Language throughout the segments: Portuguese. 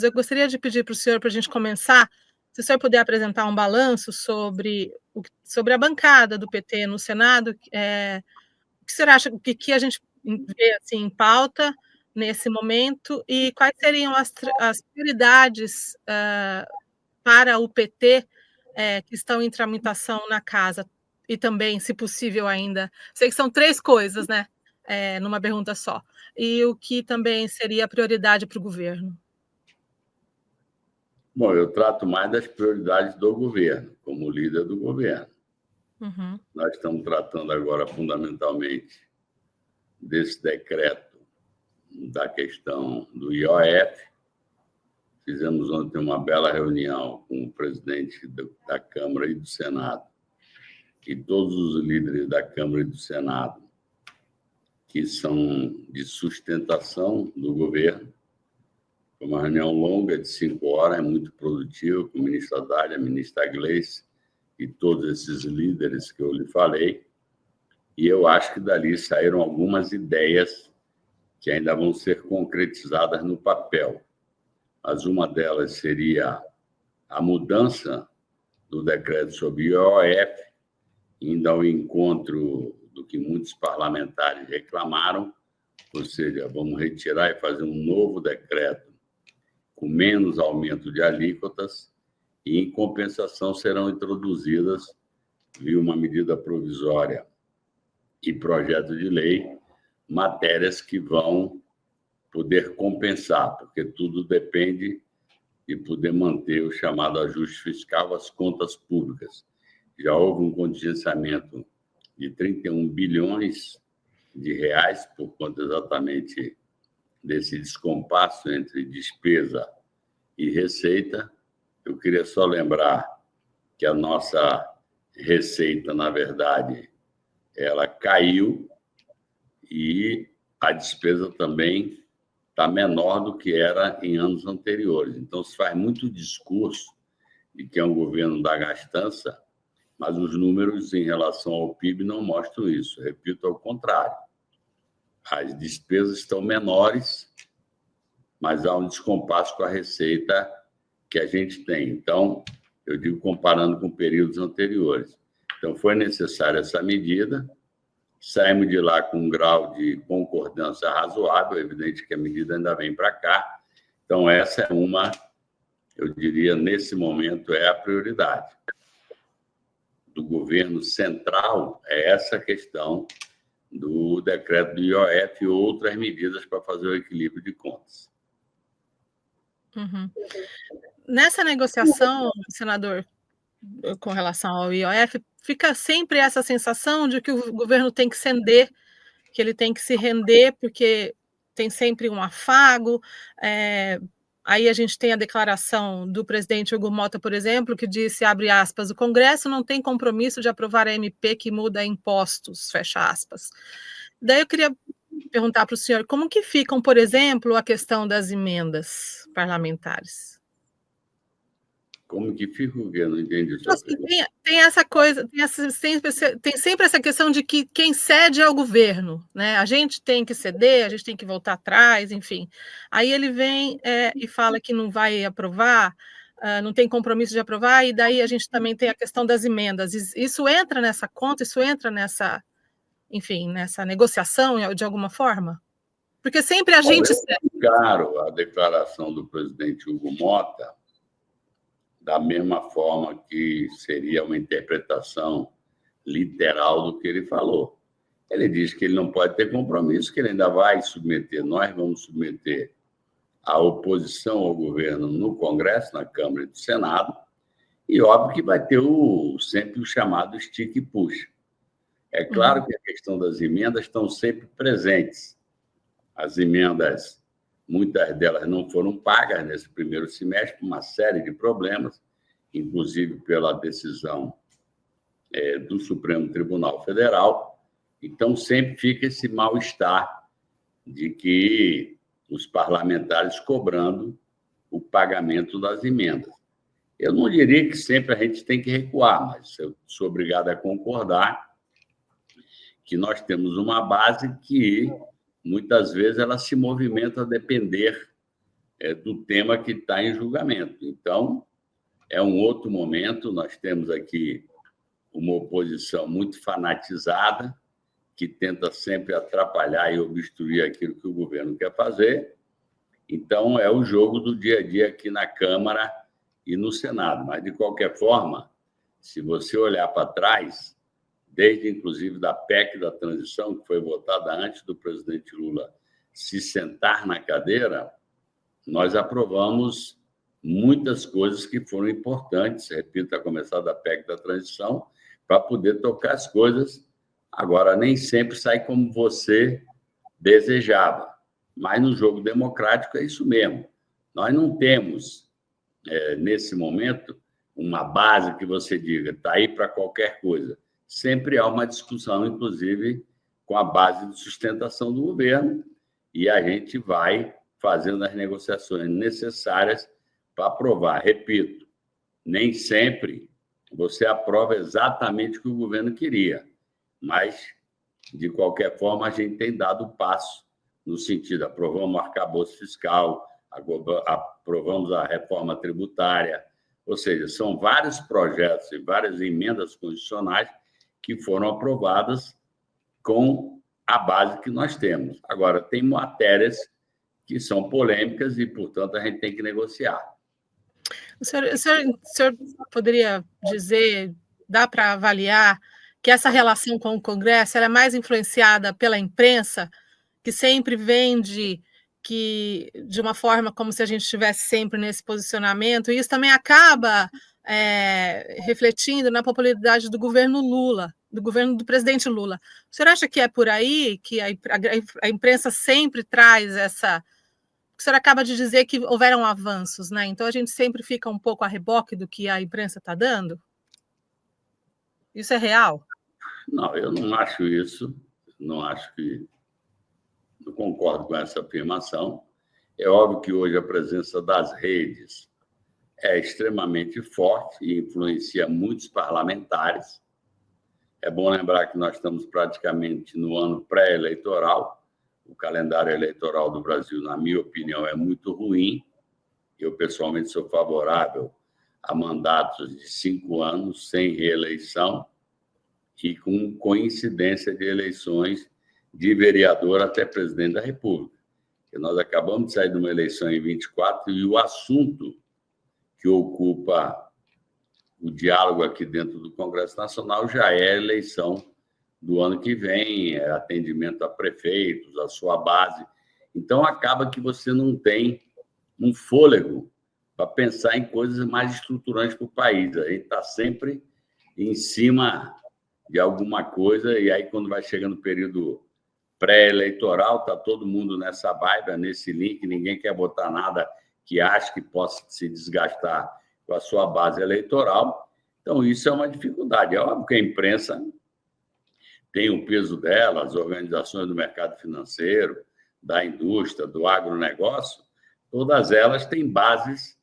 Eu gostaria de pedir para o senhor, para a gente começar, se o senhor puder apresentar um balanço sobre a bancada do PT no Senado, o que o senhor acha, o que a gente vê assim, em pauta nesse momento, e quais seriam as prioridades para o PT que estão em tramitação na casa, e também, se possível ainda, sei que são 3 coisas, né, numa pergunta só, e o que também seria a prioridade para o governo? Bom, eu trato mais das prioridades do governo, como líder do governo. Uhum. Nós estamos tratando agora, fundamentalmente, desse decreto da questão do IOF. Fizemos ontem uma bela reunião com o presidente da Câmara e do Senado e todos os líderes da Câmara e do Senado, que são de sustentação do governo. Foi uma reunião longa, de 5 horas, muito produtiva, com o ministro Haddad, a ministra Gleice e todos esses líderes que eu lhe falei. E eu acho que dali saíram algumas ideias que ainda vão ser concretizadas no papel. Mas uma delas seria a mudança do decreto sobre IOF, indo ao encontro do que muitos parlamentares reclamaram, ou seja, vamos retirar e fazer um novo decreto com menos aumento de alíquotas e, em compensação, serão introduzidas, via uma medida provisória e projeto de lei, matérias que vão poder compensar, porque tudo depende de poder manter o chamado ajuste fiscal às contas públicas. Já houve um contingenciamento de 31 bilhões de reais por conta exatamente desse descompasso entre despesa e receita. Eu queria só lembrar que a nossa receita, na verdade, ela caiu e a despesa também está menor do que era em anos anteriores. Então, se faz muito discurso de que é um governo da gastança, mas os números em relação ao PIB não mostram isso. Repito, ao contrário. As despesas estão menores, mas há um descompasso com a receita que a gente tem. Então, eu digo comparando com períodos anteriores. Então, foi necessária essa medida. Saímos de lá com um grau de concordância razoável, é evidente que a medida ainda vem para cá. Então, essa é uma, eu diria, nesse momento, é a prioridade do governo central, é essa questão do decreto do IOF e outras medidas para fazer o equilíbrio de contas. Uhum. Nessa negociação, senador, com relação ao IOF, fica sempre essa sensação de que o governo tem que ceder, que ele tem que se render, porque tem sempre um afago. Aí a gente tem a declaração do presidente Hugo Mota, por exemplo, que disse, abre aspas, o Congresso não tem compromisso de aprovar a MP que muda impostos, fecha aspas. Daí eu queria perguntar para o senhor, como que ficam, por exemplo, a questão das emendas parlamentares? Como que fica o quê? Eu não entendi. Assim, tem essa coisa, tem sempre essa questão de que quem cede é o governo, né? A gente tem que ceder, a gente tem que voltar atrás, enfim. Aí ele vem e fala que não vai aprovar, não tem compromisso de aprovar, e daí a gente também tem a questão das emendas. Isso entra nessa conta, isso entra nessa, enfim, nessa negociação de alguma forma? Porque sempre a gente cede. Claro, a declaração do presidente Hugo Mota, da mesma forma que seria uma interpretação literal do que ele falou. Ele diz que ele não pode ter compromisso, que ele ainda vai submeter, nós vamos submeter a oposição ao governo no Congresso, na Câmara e no Senado, e óbvio que vai ter sempre o chamado stick e push. É claro que a questão das emendas estão sempre presentes. As emendas, muitas delas não foram pagas nesse primeiro semestre, por uma série de problemas, inclusive pela decisão do Supremo Tribunal Federal. Então, sempre fica esse mal-estar de que os parlamentares cobrando o pagamento das emendas. Eu não diria que sempre a gente tem que recuar, mas eu sou obrigado a concordar que nós temos uma base que, muitas vezes, ela se movimenta a depender do tema que está em julgamento. Então, é um outro momento. Nós temos aqui uma oposição muito fanatizada, que tenta sempre atrapalhar e obstruir aquilo que o governo quer fazer. Então, é o jogo do dia a dia aqui na Câmara e no Senado. Mas, de qualquer forma, se você olhar para trás, desde, inclusive, da PEC da transição, que foi votada antes do presidente Lula se sentar na cadeira, nós aprovamos muitas coisas que foram importantes, repito, a começar da PEC da transição, para poder tocar as coisas. Agora, nem sempre sai como você desejava, mas no jogo democrático é isso mesmo. Nós não temos, nesse momento, uma base que você diga, está aí para qualquer coisa. Sempre há uma discussão, inclusive, com a base de sustentação do governo, e a gente vai fazendo as negociações necessárias para aprovar. Repito, nem sempre você aprova exatamente o que o governo queria, mas, de qualquer forma, a gente tem dado passo no sentido, aprovamos o arcabouço fiscal, aprovamos a reforma tributária, ou seja, são vários projetos e várias emendas constitucionais que foram aprovadas com a base que nós temos. Agora, tem matérias que são polêmicas e, portanto, a gente tem que negociar. O senhor poderia dizer, dá para avaliar que essa relação com o Congresso ela é mais influenciada pela imprensa, que sempre vende que de uma forma como se a gente estivesse sempre nesse posicionamento, e isso também acaba refletindo na popularidade do governo Lula, do governo do presidente Lula. O senhor acha que é por aí que a imprensa sempre traz essa... O senhor acaba de dizer que houveram avanços, né? Então a gente sempre fica um pouco a reboque do que a imprensa está dando? Isso é real? Não, eu não acho isso. Não concordo com essa afirmação. É óbvio que hoje a presença das redes é extremamente forte e influencia muitos parlamentares. É bom lembrar que nós estamos praticamente no ano pré-eleitoral. O calendário eleitoral do Brasil, na minha opinião, é muito ruim. Eu, pessoalmente, sou favorável a mandatos de 5 anos sem reeleição e com coincidência de eleições de vereador até presidente da República. Porque nós acabamos de sair de uma eleição em 24 e o assunto que ocupa o diálogo aqui dentro do Congresso Nacional já é a eleição do ano que vem, atendimento a prefeitos, a sua base. Então, acaba que você não tem um fôlego para pensar em coisas mais estruturantes para o país. A gente está sempre em cima de alguma coisa, e aí, quando vai chegando o período pré-eleitoral, está todo mundo nessa vibe, nesse link, ninguém quer botar nada que ache que possa se desgastar com a sua base eleitoral. Então, isso é uma dificuldade. É óbvio que a imprensa tem o peso dela, as organizações do mercado financeiro, da indústria, do agronegócio, todas elas têm bases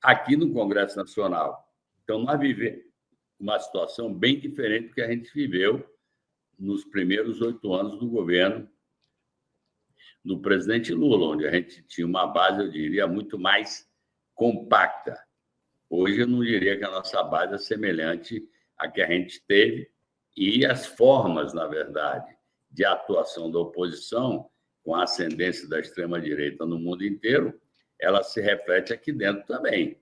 aqui no Congresso Nacional. Então, nós vivemos uma situação bem diferente do que a gente viveu nos primeiros 8 anos do governo do presidente Lula, onde a gente tinha uma base, eu diria, muito mais compacta. Hoje, eu não diria que a nossa base é semelhante à que a gente teve, e as formas, na verdade, de atuação da oposição, com a ascendência da extrema-direita no mundo inteiro, ela se reflete aqui dentro também,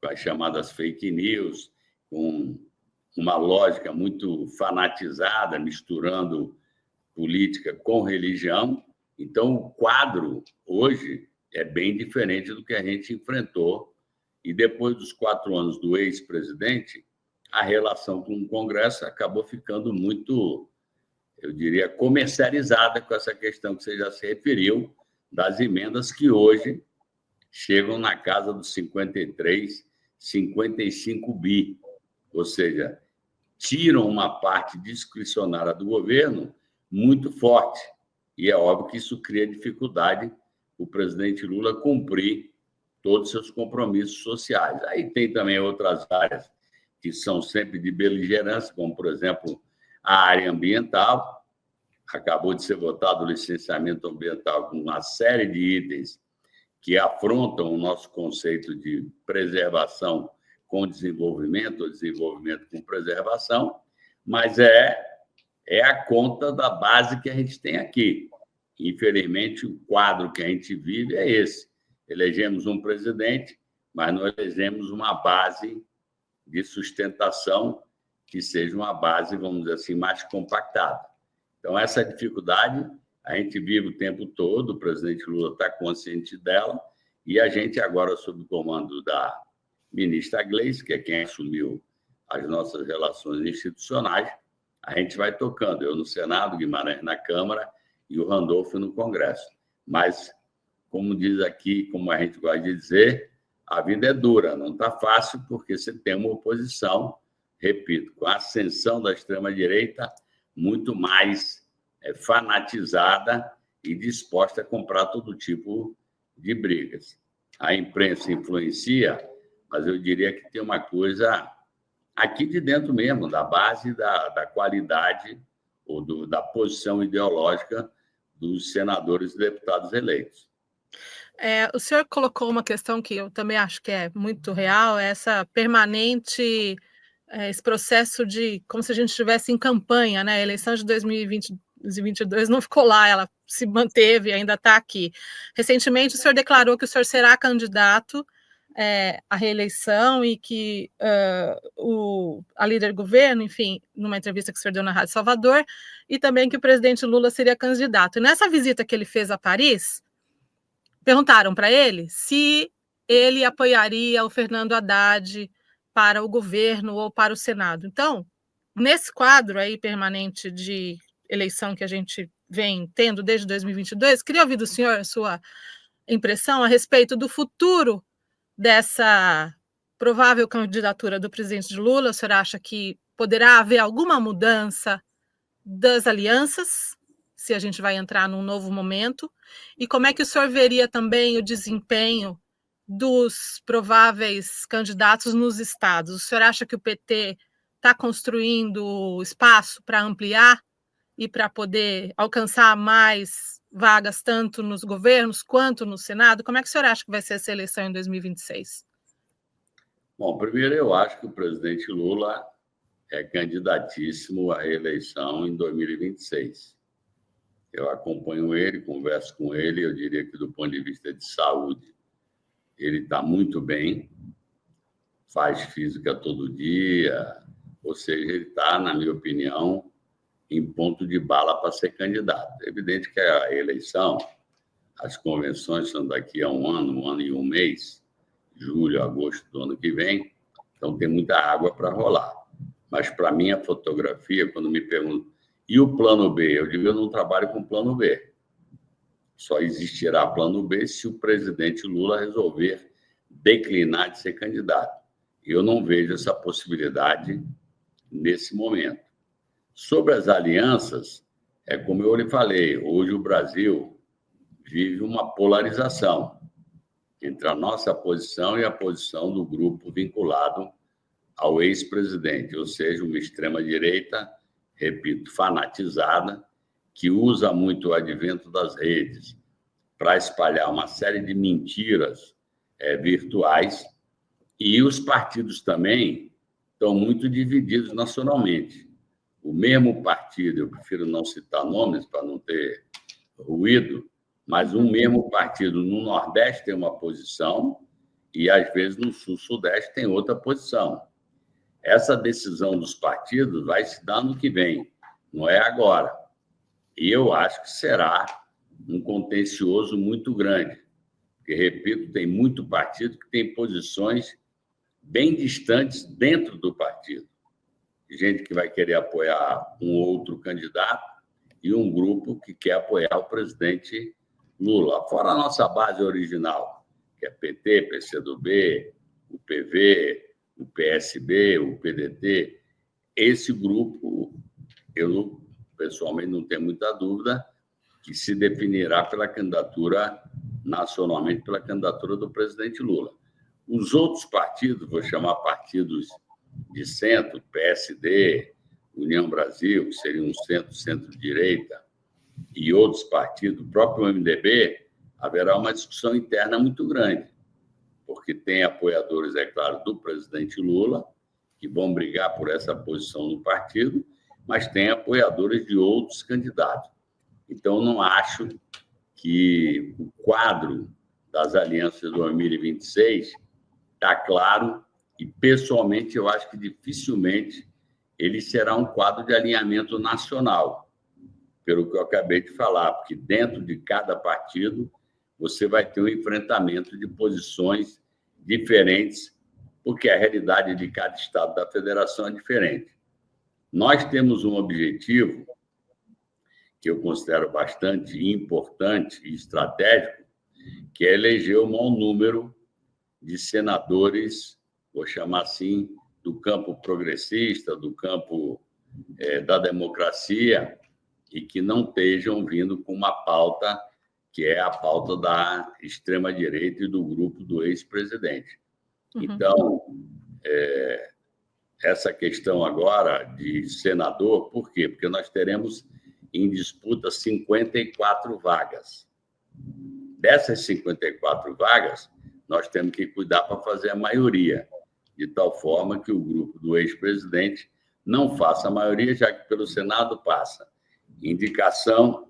com as chamadas fake news, com uma lógica muito fanatizada, misturando política com religião. Então, o quadro, hoje, é bem diferente do que a gente enfrentou. E depois dos 4 anos do ex-presidente, a relação com o Congresso acabou ficando muito, eu diria, comercializada com essa questão que você já se referiu, das emendas que hoje chegam na casa dos 53, 55 bi. Ou seja, tiram uma parte discricionária do governo muito forte. E é óbvio que isso cria dificuldade o presidente Lula cumprir todos os seus compromissos sociais. Aí tem também outras áreas que são sempre de beligerância, como, por exemplo, a área ambiental. Acabou de ser votado o licenciamento ambiental com uma série de itens que afrontam o nosso conceito de preservação com desenvolvimento, ou desenvolvimento com preservação, mas é a conta da base que a gente tem aqui. Infelizmente, o quadro que a gente vive é esse. Elegemos um presidente, mas não elegemos uma base de sustentação que seja uma base, vamos dizer assim, mais compactada. Então, essa dificuldade a gente vive o tempo todo, o presidente Lula está consciente dela, e a gente agora, sob o comando da ministra Gleice, que é quem assumiu as nossas relações institucionais, a gente vai tocando. Eu no Senado, Guimarães na Câmara e o Randolfo no Congresso. Mas, como diz aqui, como a gente gosta de dizer, a vida é dura, não está fácil, porque você tem uma oposição, repito, com a ascensão da extrema-direita, muito mais fanatizada e disposta a comprar todo tipo de brigas. A imprensa influencia, mas eu diria que tem uma coisa aqui de dentro mesmo, da base da qualidade ou da posição ideológica dos senadores e deputados eleitos. O senhor colocou uma questão que eu também acho que é muito real, essa permanente, esse processo de como se a gente estivesse em campanha, né? A eleição de 2022 não ficou lá, ela se manteve, ainda está aqui. Recentemente, o senhor declarou que o senhor será candidato à reeleição e que a líder do governo, enfim, numa entrevista que o senhor deu na Rádio Salvador, e também que o presidente Lula seria candidato. E nessa visita que ele fez a Paris, perguntaram para ele se ele apoiaria o Fernando Haddad para o governo ou para o Senado. Então, nesse quadro aí permanente de eleição que a gente vem tendo desde 2022, queria ouvir do senhor a sua impressão a respeito do futuro dessa provável candidatura do presidente Lula. O senhor acha que poderá haver alguma mudança das alianças, se a gente vai entrar num novo momento? E como é que o senhor veria também o desempenho dos prováveis candidatos nos estados? O senhor acha que o PT está construindo espaço para ampliar e para poder alcançar mais vagas, tanto nos governos quanto no Senado? Como é que o senhor acha que vai ser essa eleição em 2026? Bom, primeiro eu acho que o presidente Lula é candidatíssimo à reeleição em 2026. Eu acompanho ele, converso com ele, eu diria que do ponto de vista de saúde, ele está muito bem, faz física todo dia, ou seja, ele está, na minha opinião, em ponto de bala para ser candidato. É evidente que a eleição, as convenções são daqui a um ano e um mês, julho, agosto do ano que vem, então tem muita água para rolar. Mas, para mim, a fotografia, quando me perguntam, e o plano B? Eu digo, eu não trabalho com plano B. Só existirá plano B se o presidente Lula resolver declinar de ser candidato. Eu não vejo essa possibilidade nesse momento. Sobre as alianças, é como eu lhe falei, hoje o Brasil vive uma polarização entre a nossa posição e a posição do grupo vinculado ao ex-presidente, ou seja, uma extrema-direita, repito, fanatizada, que usa muito o advento das redes para espalhar uma série de mentiras virtuais, e os partidos também estão muito divididos nacionalmente. O mesmo partido, eu prefiro não citar nomes para não ter ruído, mas um mesmo partido no Nordeste tem uma posição e, às vezes, no Sul-Sudeste tem outra posição. Essa decisão dos partidos vai se dar no que vem, não é agora. E eu acho que será um contencioso muito grande, porque, repito, tem muito partido que tem posições bem distantes dentro do partido. Gente que vai querer apoiar um outro candidato e um grupo que quer apoiar o presidente Lula. Fora a nossa base original, que é PT, PCdoB, o PV, o PSB, o PDT, esse grupo, eu pessoalmente não tenho muita dúvida que se definirá pela candidatura, nacionalmente, pela candidatura do presidente Lula. Os outros partidos, vou chamar partidos de centro, PSD, União Brasil, que seria um centro-direita, e outros partidos, o próprio MDB, haverá uma discussão interna muito grande, porque tem apoiadores, é claro, do presidente Lula, que vão brigar por essa posição no partido, mas tem apoiadores de outros candidatos. Então, não acho que o quadro das alianças de 2026 está claro e, pessoalmente, eu acho que dificilmente ele será um quadro de alinhamento nacional, pelo que eu acabei de falar, porque dentro de cada partido você vai ter um enfrentamento de posições diferentes, porque a realidade de cada estado da federação é diferente. Nós temos um objetivo que eu considero bastante importante e estratégico, que é eleger o maior número de senadores, vou chamar assim, do campo progressista, do campo da democracia, e que não estejam vindo com uma pauta que é a pauta da extrema-direita e do grupo do ex-presidente. Então, essa questão agora de senador, por quê? Porque nós teremos em disputa 54 vagas. Dessas 54 vagas, nós temos que cuidar para fazer a maioria, de tal forma que o grupo do ex-presidente não faça a maioria, já que pelo Senado passa indicação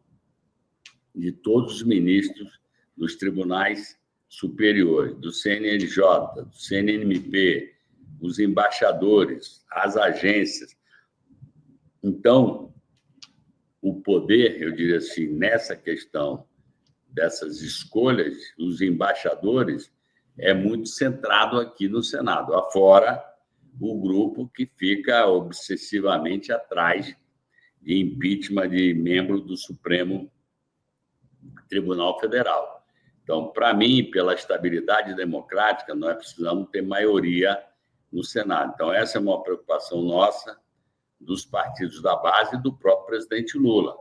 de todos os ministros dos tribunais superiores, do CNJ, do CNMP, os embaixadores, as agências. Então, o poder, eu diria assim, nessa questão dessas escolhas, os embaixadores, é muito centrado aqui no Senado, afora o grupo que fica obsessivamente atrás de impeachment de membro do Supremo Tribunal Federal. Então, para mim, pela estabilidade democrática, nós precisamos ter maioria no Senado. Então, essa é uma preocupação nossa, dos partidos da base e do próprio presidente Lula,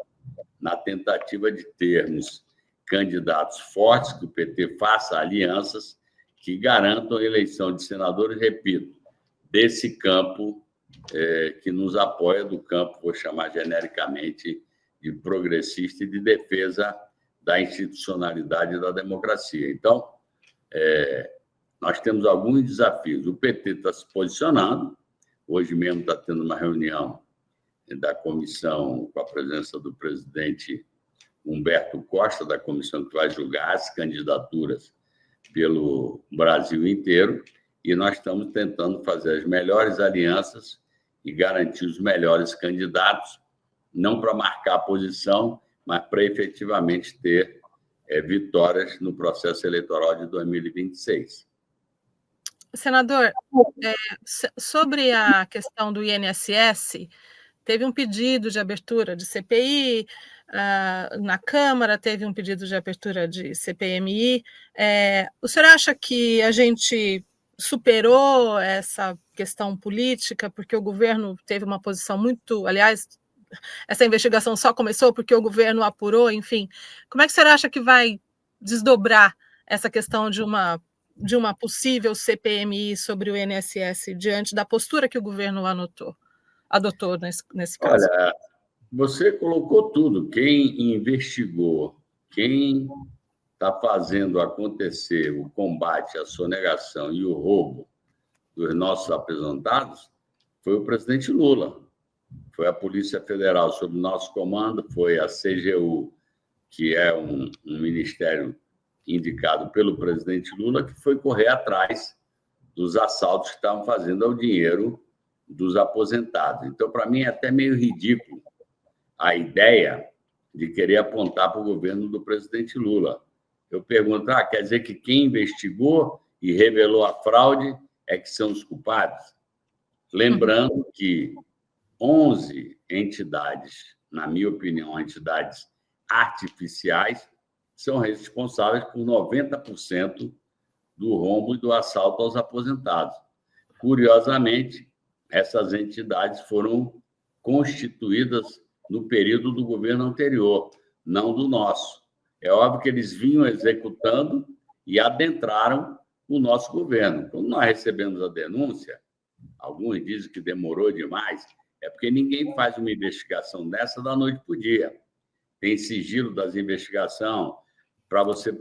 na tentativa de termos candidatos fortes, que o PT faça alianças que garantam a eleição de senadores, repito, desse campo que nos apoia, do campo, vou chamar genericamente, de progressista e de defesa da institucionalidade da democracia. Então, nós temos alguns desafios. O PT está se posicionando, hoje mesmo está tendo uma reunião da comissão com a presença do presidente Humberto Costa, da comissão que vai julgar as candidaturas pelo Brasil inteiro, e nós estamos tentando fazer as melhores alianças e garantir os melhores candidatos, não para marcar a posição, mas para efetivamente ter vitórias no processo eleitoral de 2026. Senador, sobre a questão do INSS, teve um pedido de abertura de CPI, na Câmara teve um pedido de abertura de CPMI. O senhor acha que a gente superou essa questão política, porque o governo teve uma posição muito... Aliás, essa investigação só começou porque o governo apurou, enfim. Como é que o senhor acha que vai desdobrar essa questão de uma possível CPMI sobre o INSS diante da postura que o governo adotou nesse caso? Olha, você colocou tudo. Quem investigou, quem está fazendo acontecer o combate à sonegação e o roubo dos nossos aposentados foi o presidente Lula. Foi a Polícia Federal sob nosso comando, foi a CGU, que é um ministério indicado pelo presidente Lula, que foi correr atrás dos assaltos que estavam fazendo ao dinheiro dos aposentados. Então, para mim, é até meio ridículo a ideia de querer apontar para o governo do presidente Lula. Eu pergunto, quer dizer que quem investigou e revelou a fraude é que são os culpados? Lembrando que 11 entidades, na minha opinião, entidades artificiais, são responsáveis por 90% do rombo e do assalto aos aposentados. Curiosamente, essas entidades foram constituídas no período do governo anterior, não do nosso. É óbvio que eles vinham executando e adentraram o nosso governo. Quando nós recebemos a denúncia, alguns dizem que demorou demais, é porque ninguém faz uma investigação dessa da noite para o dia. Tem sigilo das investigações, para você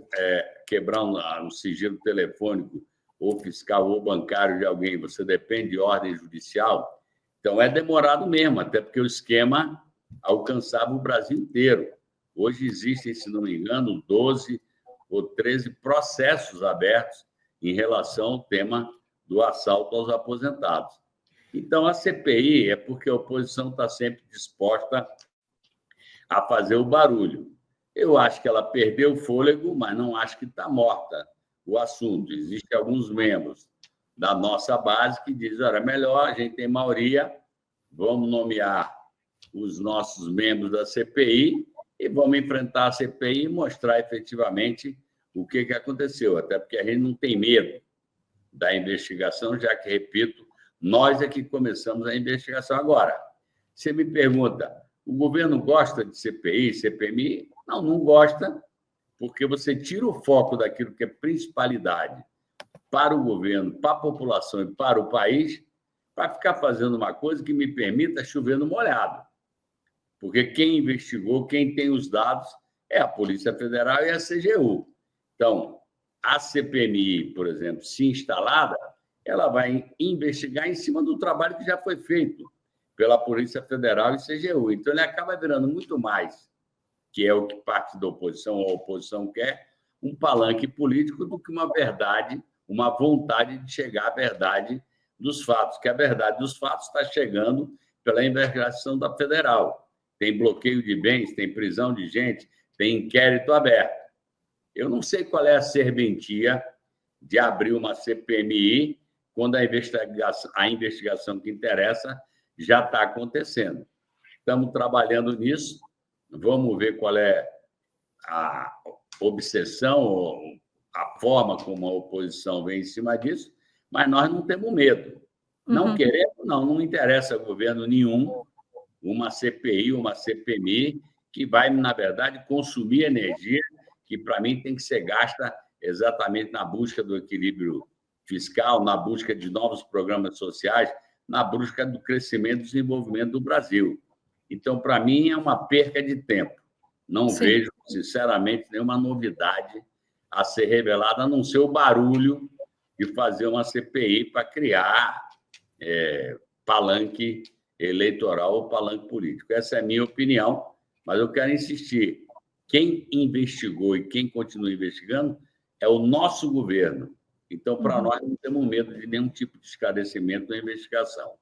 quebrar um sigilo telefônico ou fiscal ou bancário de alguém, você depende de ordem judicial. Então, é demorado mesmo, até porque o esquema alcançava o Brasil inteiro. Hoje existem, se não me engano, 12 ou 13 processos abertos em relação ao tema do assalto aos aposentados. Então, a CPI é porque a oposição está sempre disposta a fazer o barulho. Eu acho que ela perdeu o fôlego, mas não acho que está morta o assunto. Existem alguns membros da nossa base que dizem, olha, melhor, a gente tem maioria, vamos nomear os nossos membros da CPI e vamos enfrentar a CPI e mostrar efetivamente o que aconteceu, até porque a gente não tem medo da investigação, já que, repito, nós é que começamos a investigação agora. Você me pergunta, o governo gosta de CPI, CPMI? Não gosta, porque você tira o foco daquilo que é principalidade para o governo, para a população e para o país, para ficar fazendo uma coisa que me permita chover no molhado. Porque quem investigou, quem tem os dados, é a Polícia Federal e a CGU. Então, a CPMI, por exemplo, se instalada, ela vai investigar em cima do trabalho que já foi feito pela Polícia Federal e CGU. Então, ele acaba virando muito mais, que é o que parte da oposição ou a oposição quer, um palanque político do que uma verdade, uma vontade de chegar à verdade dos fatos, que a verdade dos fatos está chegando pela investigação da Federal. Tem bloqueio de bens, tem prisão de gente, tem inquérito aberto. Eu não sei qual é a serventia de abrir uma CPMI quando a investigação que interessa já está acontecendo. Estamos trabalhando nisso, vamos ver qual é a obsessão, ou a forma como a oposição vem em cima disso, mas nós não temos medo. Não queremos, não interessa a governo nenhum uma CPI, uma CPMI, que vai, na verdade, consumir energia que, para mim, tem que ser gasta exatamente na busca do equilíbrio fiscal, na busca de novos programas sociais, na busca do crescimento e desenvolvimento do Brasil. Então, para mim, é uma perca de tempo. Não vejo, sinceramente, nenhuma novidade a ser revelada, a não ser o barulho de fazer uma CPI para criar palanque eleitoral ou palanque político. Essa é a minha opinião, mas eu quero insistir. Quem investigou e quem continua investigando é o nosso governo. Então, para nós, não temos medo de nenhum tipo de esclarecimento da investigação.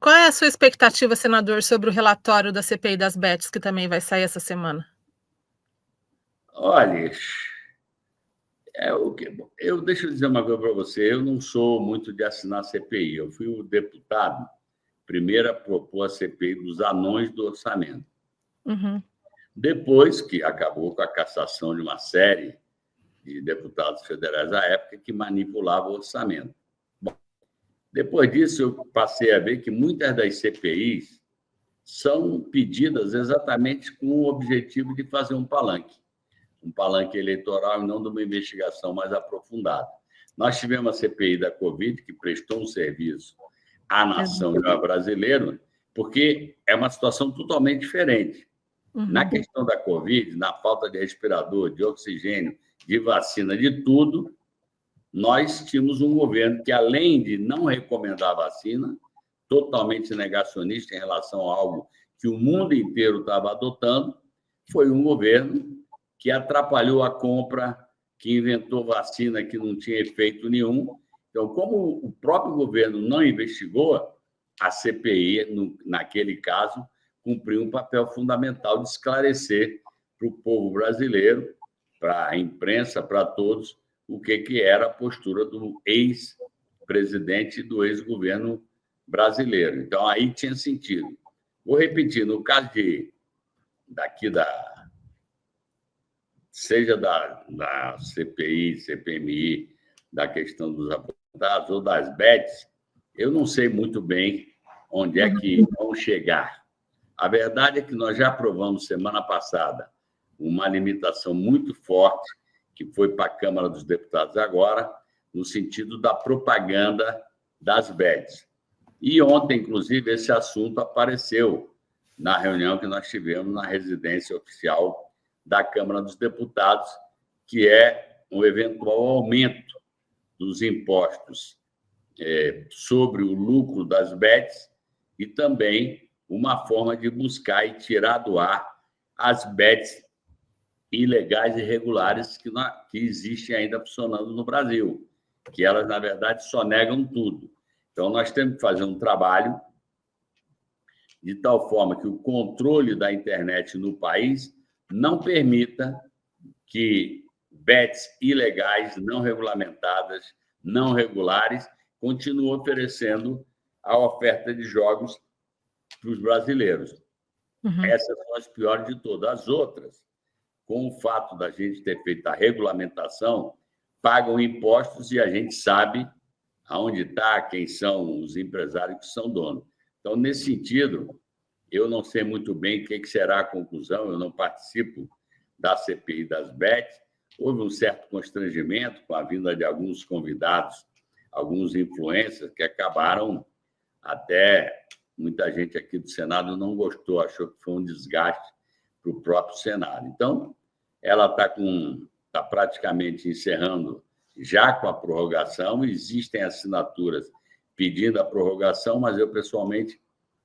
Qual é a sua expectativa, senador, sobre o relatório da CPI das bets, que também vai sair essa semana? Olha, deixa eu dizer uma coisa para você. Eu não sou muito de assinar CPI. Eu fui o deputado primeiro a propor a CPI dos anões do orçamento. Depois que acabou com a cassação de uma série de deputados federais à época que manipulavam o orçamento. Bom, depois disso, eu passei a ver que muitas das CPIs são pedidas exatamente com o objetivo de fazer um palanque eleitoral e não de uma investigação mais aprofundada. Nós tivemos a CPI da Covid, que prestou um serviço à nação brasileira, porque é uma situação totalmente diferente. Na questão da Covid, na falta de respirador, de oxigênio, de vacina, de tudo, nós tínhamos um governo que, além de não recomendar a vacina, totalmente negacionista em relação a algo que o mundo inteiro estava adotando, foi um governo que atrapalhou a compra, que inventou vacina que não tinha efeito nenhum. Então, como o próprio governo não investigou, a CPI, naquele caso, cumpriu um papel fundamental de esclarecer para o povo brasileiro, para a imprensa, para todos, o que era a postura do ex-presidente e do ex-governo brasileiro. Então, aí tinha sentido. Vou repetir, no caso seja da CPI, CPMI, da questão dos aposentados ou das bets, eu não sei muito bem onde é que vão chegar. A verdade é que nós já aprovamos semana passada uma limitação muito forte, que foi para a Câmara dos Deputados agora, no sentido da propaganda das bets. E ontem, inclusive, esse assunto apareceu na reunião que nós tivemos na residência oficial da Câmara dos Deputados, que é um eventual aumento dos impostos sobre o lucro das bets e também uma forma de buscar e tirar do ar as bets ilegais e irregulares que existem ainda funcionando no Brasil, que elas, na verdade, só negam tudo. Então, nós temos que fazer um trabalho de tal forma que o controle da internet no país não permita que bets ilegais, não regulamentadas, não regulares, continuem oferecendo a oferta de jogos para os brasileiros. Uhum. Essas são as piores de todas. As outras, com o fato da gente ter feito a regulamentação, pagam impostos e a gente sabe aonde está, quem são os empresários que são donos. Então, nesse sentido, eu não sei muito bem o que será a conclusão, eu não participo da CPI das bets. Houve um certo constrangimento com a vinda de alguns convidados, alguns influencers, que acabaram até... Muita gente aqui do Senado não gostou, achou que foi um desgaste para o próprio Senado. Então, ela está praticamente encerrando já com a prorrogação. Existem assinaturas pedindo a prorrogação, mas eu, pessoalmente,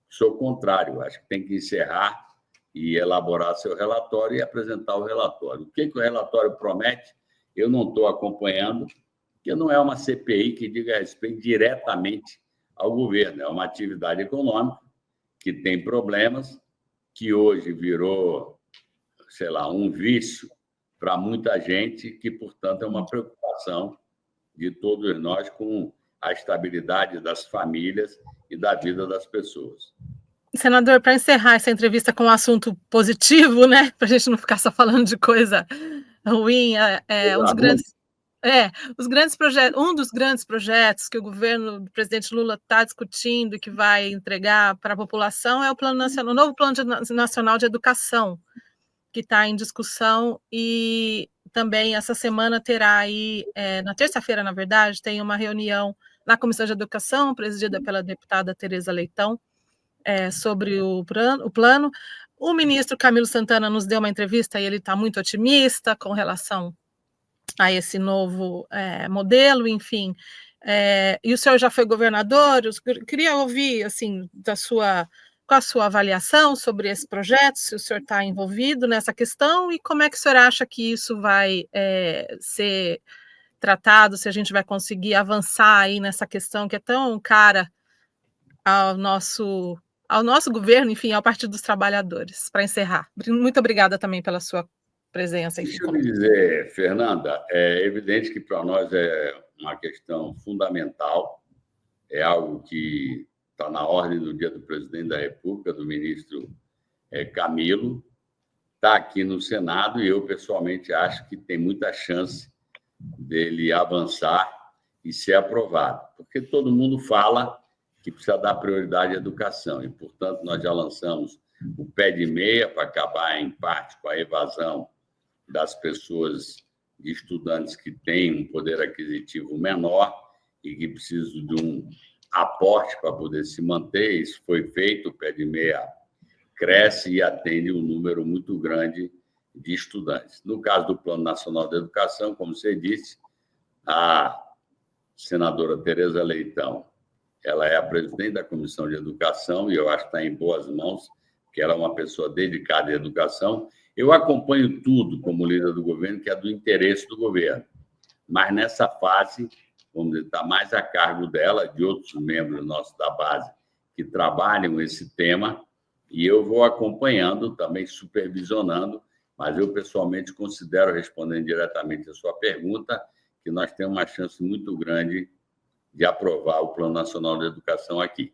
sou contrário. Acho que tem que encerrar e elaborar seu relatório e apresentar o relatório. O que o relatório promete, eu não estou acompanhando, porque não é uma CPI que diga respeito diretamente ao governo. É uma atividade econômica que tem problemas, que hoje virou, sei lá, um vício para muita gente, que, portanto, é uma preocupação de todos nós com a estabilidade das famílias e da vida das pessoas. Senador, para encerrar essa entrevista com um assunto positivo, né, para a gente não ficar só falando de coisa ruim, um dos grandes projetos que o governo do presidente Lula está discutindo e que vai entregar para a população é o novo Plano Nacional de Educação, que está em discussão, e também essa semana terá aí, na terça-feira, na verdade, tem uma reunião na Comissão de Educação, presidida pela deputada Tereza Leitão, sobre o plano. O ministro Camilo Santana nos deu uma entrevista e ele está muito otimista com relação a esse novo modelo, enfim. E o senhor já foi governador, eu queria ouvir, assim, qual a sua avaliação sobre esse projeto, se o senhor está envolvido nessa questão e como é que o senhor acha que isso vai ser tratado, se a gente vai conseguir avançar aí nessa questão que é tão cara ao nosso governo, enfim, ao Partido dos Trabalhadores. Para encerrar, muito obrigada também pela sua presença. Deixa eu me dizer, Fernanda, é evidente que para nós é uma questão fundamental, é algo que está na ordem do dia do presidente da República, do ministro Camilo, está aqui no Senado e eu, pessoalmente, acho que tem muita chance dele avançar e ser aprovado, porque todo mundo fala que precisa dar prioridade à educação e, portanto, nós já lançamos o pé de meia para acabar, em parte, com a evasão das pessoas, de estudantes que têm um poder aquisitivo menor e que precisam de um aporte para poder se manter. Isso foi feito, o pé de meia cresce e atende um número muito grande de estudantes. No caso do Plano Nacional de Educação, como você disse, a senadora Tereza Leitão, ela é a presidente da Comissão de Educação e eu acho que está em boas mãos, porque ela é uma pessoa dedicada à educação. Eu acompanho tudo como líder do governo, que é do interesse do governo. Mas nessa fase, vamos dizer, está mais a cargo dela, de outros membros nossos da base que trabalham esse tema, e eu vou acompanhando, também supervisionando, mas eu pessoalmente considero, respondendo diretamente a sua pergunta, que nós temos uma chance muito grande de aprovar o Plano Nacional de Educação aqui.